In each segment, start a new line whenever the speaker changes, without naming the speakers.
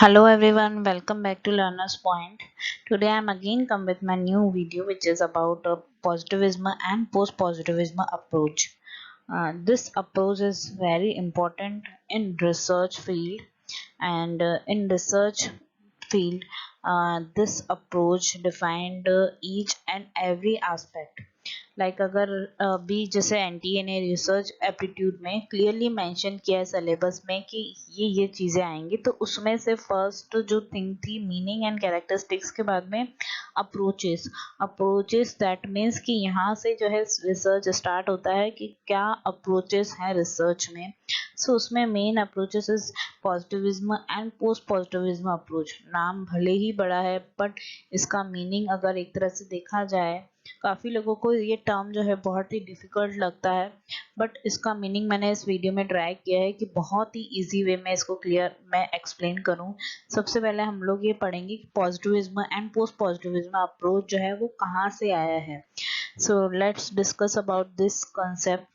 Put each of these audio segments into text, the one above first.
Hello everyone, welcome back to Learner's Point. Today I am again come with my new video which is about positivism and post-positivism approach. This approach is very important in research field and in research field this approach defined each and every aspect. Like अगर भी जैसे NTA ने research aptitude में clearly mention किया है syllabus में कि ये चीज़ें आएंगी, तो उसमें से फर्स्ट जो थिंग थी मीनिंग एंड कैरेक्टरिस्टिक्स के बाद में अप्रोचेस दैट मीन्स कि यहाँ से जो है रिसर्च स्टार्ट होता है कि क्या अप्रोचेस हैं रिसर्च में. सो उसमें main approaches is positivism and post positivism approach. नाम भले ही बड़ा है बट इसका मीनिंग अगर एक तरह से देखा जाए, काफ़ी लोगों को ये टर्म जो है बहुत ही डिफ़िकल्ट लगता है, बट इसका मीनिंग मैंने इस वीडियो में ट्राई किया है कि बहुत ही इजी वे में इसको क्लियर मैं एक्सप्लेन करूं. सबसे पहले हम लोग ये पढ़ेंगे कि positivism and post positivism approach जो है वो कहाँ से आया है. So let's discuss about this concept.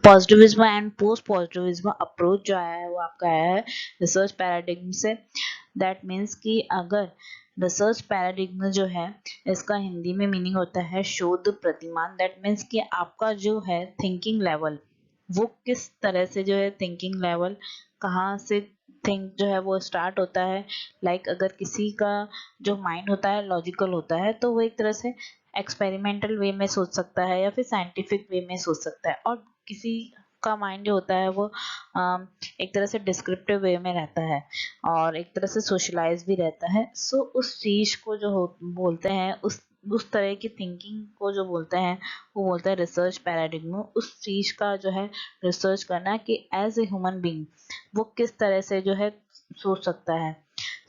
Positivism and post positivism approach जो आया है वो आपका आया है रिसर्च पैराडिग्म से. दैट मीन्स कि अगर रिसर्च पैराडिग्म जो है इसका हिंदी में मीनिंग होता है शोध प्रतिमान. दैट मीन्स कि आपका जो है थिंकिंग लेवल वो किस तरह से जो है थिंकिंग लेवल कहाँ से थिंक जो है वो स्टार्ट होता है. लाइक अगर किसी का जो माइंड होता है लॉजिकल होता है तो वो एक तरह से एक्सपेरिमेंटल वे में सोच सकता है या फिर साइंटिफिक वे में सोच सकता है, और किसी का माइंड जो होता है वो एक तरह से डिस्क्रिप्टिव वे में रहता है और एक तरह से सोशलाइज भी रहता है. सो उस चीज को जो बोलते हैं उस तरह की थिंकिंग को जो बोलते हैं वो बोलते हैं रिसर्च पैराडिग्म. उस चीज का जो है रिसर्च करना कि एज ए ह्यूमन बीइंग वो किस तरह से जो है सोच सकता है.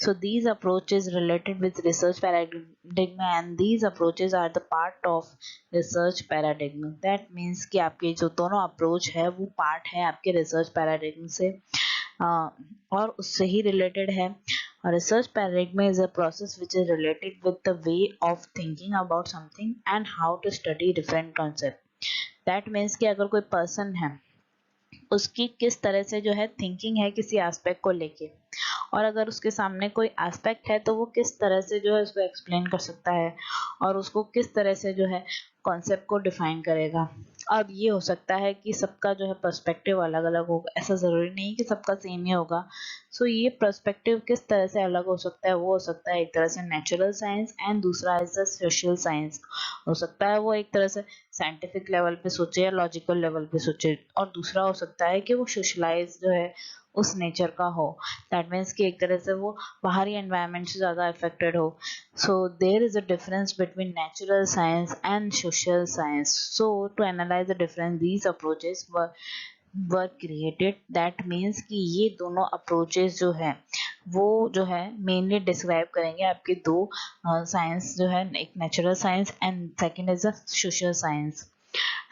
So these approaches related with research paradigm and these approaches are the part of research paradigm. That means कि आपके जो दोनों approach है वो part है आपके research paradigm से और उससे ही related है. Research paradigm is a process which is related with the way of thinking about something and how to study different concept. That means कि अगर कोई person है उसकी किस तरह से जो है थिंकिंग है किसी एस्पेक्ट को लेके, और अगर उसके सामने कोई एस्पेक्ट है तो वो किस तरह से जो है उसको एक्सप्लेन कर सकता है और उसको किस तरह से जो है कॉन्सेप्ट को डिफाइन करेगा. अब ये हो सकता है कि सबका जो है पर्सपेक्टिव अलग अलग होगा, ऐसा ज़रूरी नहीं कि सबका सेम ही होगा. सो ये पर्सपेक्टिव किस तरह से अलग हो सकता है, वो हो सकता है एक तरह से नेचुरल साइंस एंड दूसरा इज द सोशल साइंस. हो सकता है वो एक तरह से साइंटिफिक लेवल पे सोचे या लॉजिकल लेवल पे सोचे, और दूसरा हो सकता है कि वो सोशलाइज जो है उस नेचर का हो. दैट मीन्स कि एक तरह से वो बाहरी एनवायरनमेंट से ज़्यादा अफेक्टेड हो. So there is a difference between natural science and social science. So to analyse the difference these approaches were created. That means कि ये दोनों अप्रोचेस जो है वो जो है मेनली डिस्क्राइब करेंगे आपके दो साइंस जो है, एक natural science and second is a social science.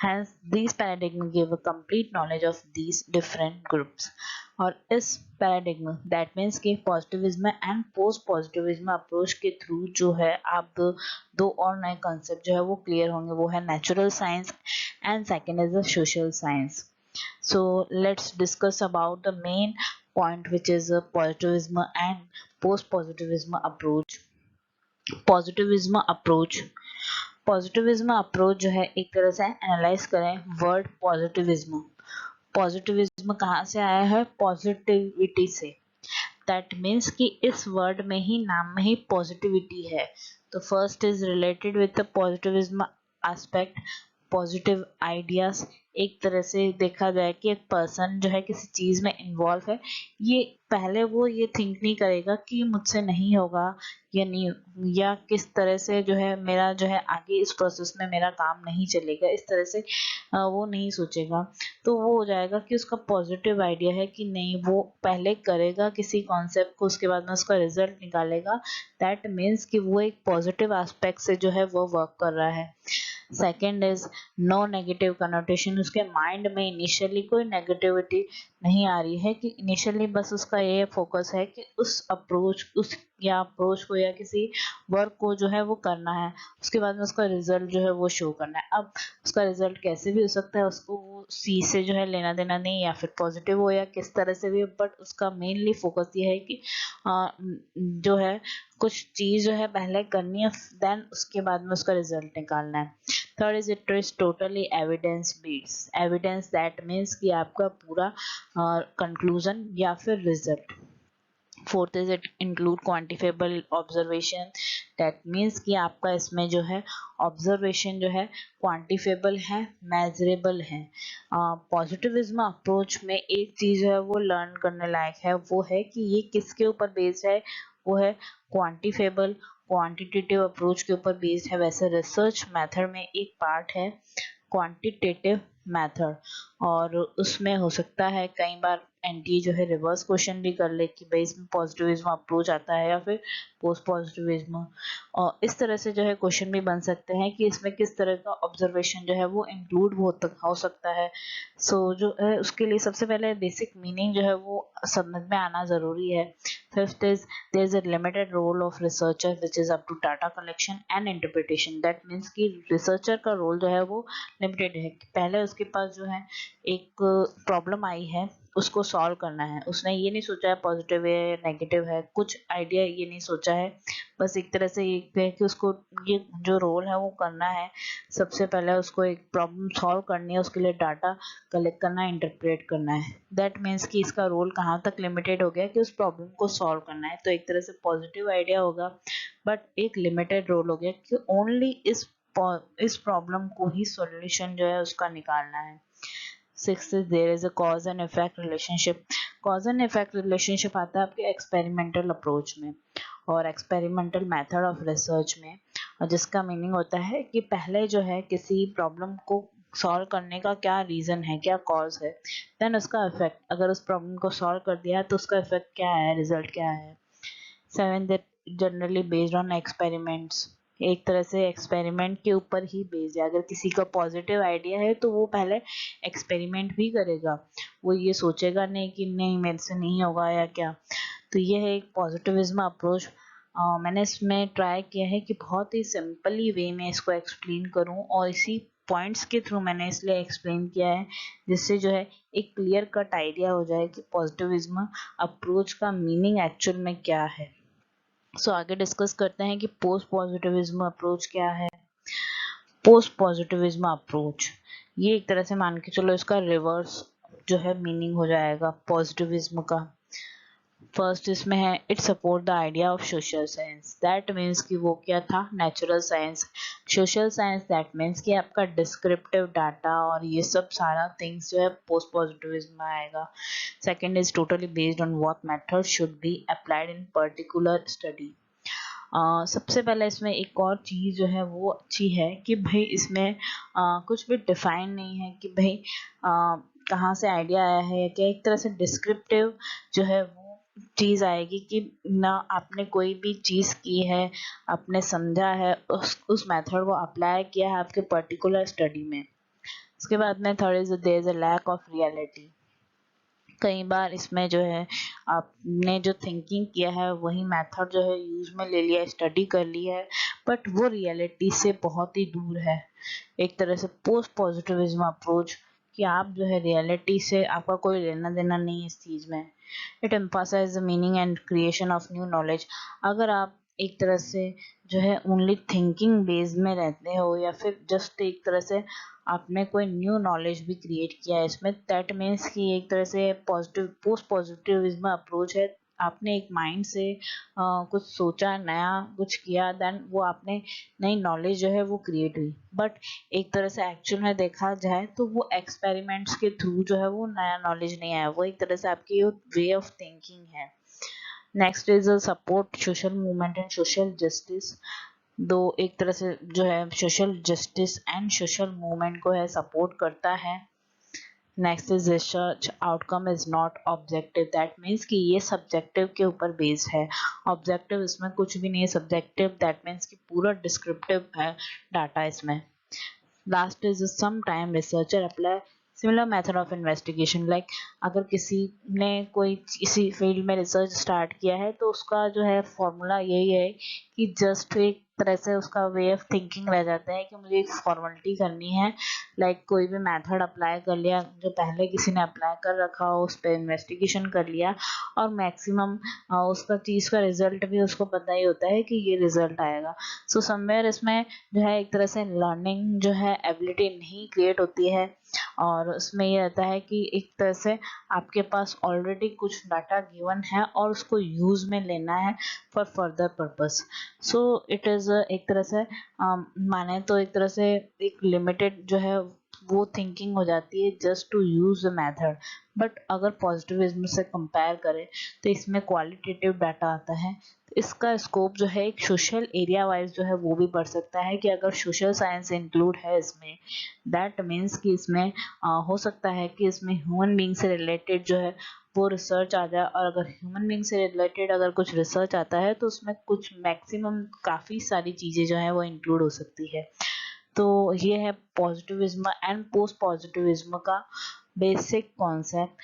Hence, these paradigm give a complete knowledge of these different groups. और इस paradigm that means कि positivism and post positivism approach के थ्रू जो है आप दो और नए concept जो है वो clear होंगे. वो है natural science and second is the social science. So let's discuss about the main point which is positivism and post positivism approach. Positivism approach. Positivism approach जो है एक तरह से एनालाइज करें वर्ड पॉजिटिविज्म. पॉजिटिविज्म कहाँ से आया है? पॉजिटिविटी से. दैट मीन्स कि इस वर्ड में ही नाम में ही पॉजिटिविटी है. तो first is related with the positivism aspect. Positive ideas, एक तरह से देखा जाए कि एक पर्सन जो है किसी चीज़ में इन्वॉल्व है, ये पहले वो ये थिंक नहीं करेगा कि मुझसे नहीं होगा या नहीं, या किस तरह से जो है मेरा जो है आगे इस प्रोसेस में मेरा काम नहीं चलेगा, इस तरह से वो नहीं सोचेगा. तो वो हो जाएगा कि उसका पॉजिटिव आइडिया है कि नहीं, वो पहले करेगा किसी कॉन्सेप्ट को, उसके बाद में उसका रिजल्ट निकालेगा. दैट मीन्स कि वो एक पॉजिटिव एस्पेक्ट से जो है वो वर्क कर रहा है. Second is no negative connotation. उसके माइंड में इनिशियली कोई नेगेटिविटी नहीं आ रही है कि इनिशियली बस उसका ये फोकस है कि उस अप्रोच को या किसी वर्क को जो है वो करना है, उसके बाद में उसका रिजल्ट जो है वो शो करना है। अब उसका रिजल्ट कैसे भी हो सकता है, उसको वो सी से जो है लेना देना नहीं, या फिर पॉजिटिव हो या किस तरह से भी, बट उसका मेनली फोकस ये है कि जो है कुछ चीज जो है पहले करनी है, देन उसके बाद में उसका रिजल्ट निकालना है। Third is it is totally evidence based. Evidence that means कि आपका पूरा कंक्लूजन या फिर result. Fourth is it include quantifiable observation. That means कि आपका इसमें जो है ऑब्जर्वेशन जो है क्वांटिफेबल है, मेजरेबल है। पॉजिटिविज्म अप्रोच में एक चीज है वो लर्न करने लायक है, वो है कि ये किसके ऊपर बेस्ड है, वो है क्वांटिफेबल क्वांटिटेटिव अप्रोच के ऊपर बेस्ड है। वैसे रिसर्च मेथड में एक पार्ट है क्वांटिटेटिव मेथड, और उसमें हो सकता है कई बार एनटीए जो है रिवर्स क्वेश्चन भी कर ले कि भाई इसमें पॉजिटिविज्म अप्रोच आता है या फिर पोस्ट पॉजिटिविज्म, और इस तरह से जो है क्वेश्चन भी बन सकते हैं कि इसमें किस तरह का ऑब्जर्वेशन जो है वो इंक्लूड हो सकता है। सो जो है उसके लिए सबसे पहले बेसिक मीनिंग जो है वो समझ में आना जरूरी है। Fifth is there is a limited role of researcher which is up to data collection and interpretation. That means कि रिसर्चर का रोल जो है वो लिमिटेड है। पहले उसके पास जो है एक प्रॉब्लम आई है, उसको सॉल्व करना है। उसने ये नहीं सोचा है पॉजिटिव है नेगेटिव है, कुछ आइडिया ये नहीं सोचा है, बस एक तरह से ये है कि उसको ये जो रोल है वो करना है। सबसे पहले उसको एक प्रॉब्लम सॉल्व करनी है, उसके लिए डाटा कलेक्ट करना है, इंटरप्रेट करना है। दैट मीन्स कि इसका रोल कहाँ तक लिमिटेड हो गया कि उस प्रॉब्लम को सॉल्व करना है। तो एक तरह से पॉजिटिव आइडिया होगा, बट एक लिमिटेड रोल हो गया कि ओनली इस प्रॉब्लम को ही सॉल्यूशन जो है उसका निकालना है। Six is there is a cause and effect relationship. Cause and effect relationship आता है आपके एक्सपेरिमेंटल अप्रोच में और एक्सपेरिमेंटल मेथड ऑफ रिसर्च में, और जिसका मीनिंग होता है कि पहले जो है किसी प्रॉब्लम को सॉल्व करने का क्या रीजन है, क्या कॉज है, देन उसका इफेक्ट, अगर उस प्रॉब्लम को सॉल्व कर दिया तो उसका इफेक्ट क्या है, रिजल्ट क्या है। Seven that generally based on experiments. एक तरह से एक्सपेरिमेंट के ऊपर ही बेस्ड है। अगर किसी का पॉजिटिव आइडिया है तो वो पहले एक्सपेरिमेंट भी करेगा, वो ये सोचेगा नहीं कि नहीं मेरे से नहीं होगा या क्या। तो ये है एक पॉजिटिविज्म अप्रोच। मैंने इसमें ट्राई किया है कि बहुत ही सिंपली वे में इसको एक्सप्लेन करूं, और इसी पॉइंट्स के थ्रू मैंने इसलिए एक्सप्लेन किया है जिससे जो है एक क्लियर कट आइडिया हो जाए कि पॉजिटिविज्म अप्रोच का मीनिंग एक्चुअल में क्या है। सो आगे डिस्कस करते हैं कि पोस्ट पॉजिटिविज्म अप्रोच क्या है। पोस्ट पॉजिटिविज्म अप्रोच ये एक तरह से मान के चलो इसका रिवर्स जो है मीनिंग हो जाएगा पॉजिटिविज्म का। फर्स्ट इसमें है it support the idea of social science. That means कि वो क्या था, natural science. Social science that means कि आपका डिस्क्रिप्टिव डाटा और ये सब सारा थिंग्स जो है पोस्ट पॉजिटिविज्म में आएगा। Second is totally based on what method should be applied in particular study. सबसे पहले इसमें एक और चीज़ जो है वो अच्छी है कि भाई इसमें कुछ भी डिफाइन नहीं है कि भाई कहाँ से आइडिया आया है, क्या एक तरह से डिस्क्रिप्टिव जो है वो चीज़ आएगी कि ना आपने कोई भी चीज़ की है, आपने समझा है, उस मेथड को अप्लाई किया है आपके पर्टिकुलर स्टडी में। उसके बाद में third is there is a lack of reality. कई बार इसमें जो है आपने जो थिंकिंग किया है वही मेथड जो है यूज में ले लिया, स्टडी कर ली है, बट वो रियलिटी से बहुत ही दूर है। एक तरह से पोस्ट पॉजिटिविज्म अप्रोच कि आप जो है रियलिटी से आपका कोई लेना देना नहीं है इस चीज में। It emphasise the meaning and creation of new knowledge. अगर आप एक तरह से जो है ओनली थिंकिंग बेस्ड में रहते हो या फिर जस्ट एक तरह से आपने कोई न्यू नॉलेज भी क्रिएट किया है इसमें, दैट मीन्स कि एक तरह से पॉजिटिव पोस्ट पॉजिटिविज्म अप्रोच है। आपने एक माइंड से कुछ सोचा, नया कुछ किया, देन वो आपने नई नॉलेज जो है वो क्रिएट हुई, बट एक तरह से एक्चुअल में देखा जाए तो वो एक्सपेरिमेंट्स के थ्रू जो है वो नया नॉलेज नहीं आया, वो एक तरह से आपकी वे ऑफ थिंकिंग है। Next is support social movement and social justice. दो एक तरह से जो है social justice and social movement को है सपोर्ट करता है। Next is research outcome is not objective. That means कि ये सब्जेक्टिव के ऊपर बेस्ड है, ऑब्जेक्टिव इसमें कुछ भी नहीं है, सब्जेक्टिव दैट मीन्स कि पूरा डिस्क्रिप्टिव है डाटा इसमें। Last is some time researcher apply similar method of investigation, like अगर किसी ने कोई इसी फील्ड में रिसर्च स्टार्ट किया है तो उसका जो है फॉर्मूला यही है कि जस्ट एक तरह से उसका वे ऑफ थिंकिंग रह जाता है कि मुझे एक फॉर्मेलिटी करनी है, लाइक कोई भी मेथड अप्लाई कर लिया जो पहले किसी ने अप्लाई कर रखा हो, उस पर इन्वेस्टिगेशन कर लिया और मैक्सिमम उसका चीज़ का रिजल्ट भी उसको पता ही होता है कि ये रिजल्ट आएगा। सो समवेयर इसमें जो है एक तरह से लर्निंग जो है एबिलिटी नहीं क्रिएट होती है, और उसमें ये रहता है कि एक तरह से आपके पास ऑलरेडी कुछ डाटा गिवन है और उसको यूज में लेना है for further purpose. So it is एक तरह से माने तो एक तरह से एक लिमिटेड जो है वो थिंकिंग हो जाती है just to use the method. But अगर पॉजिटिविज्म से कंपेयर करें तो इसमें क्वालिटेटिव डाटा आता है, इसका स्कोप जो है एक सोशल एरिया वाइज जो है वो भी बढ़ सकता है कि अगर सोशल साइंस इंक्लूड है इसमें, दैट मीन्स कि इसमें हो सकता है कि इसमें ह्यूमन बीइंग से रिलेटेड जो है वो रिसर्च आ जाए, और अगर ह्यूमन बीइंग से रिलेटेड अगर कुछ रिसर्च आता है तो उसमें कुछ मैक्सिमम काफ़ी सारी चीज़ें जो है वो इंक्लूड हो सकती है। तो ये है पॉजिटिविज्म एंड पोस्ट पॉजिटिविज्म का बेसिक कॉन्सेप्ट।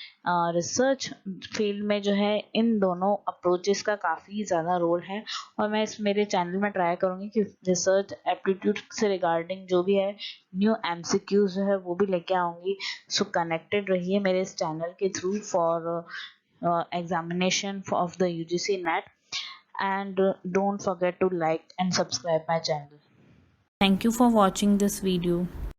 रिसर्च फील्ड में जो है इन दोनों अप्रोचेस का काफ़ी ज़्यादा रोल है, और मैं इस मेरे चैनल में ट्राई करूँगी कि रिसर्च एप्टीट्यूड से रिगार्डिंग जो भी है न्यू एमसीक्यूज जो है वो भी लेके आऊँगी। सो कनेक्टेड रहिए मेरे इस चैनल के through for examination of the UGC NET, and don't forget to like and subscribe my channel. Thank you for watching this video.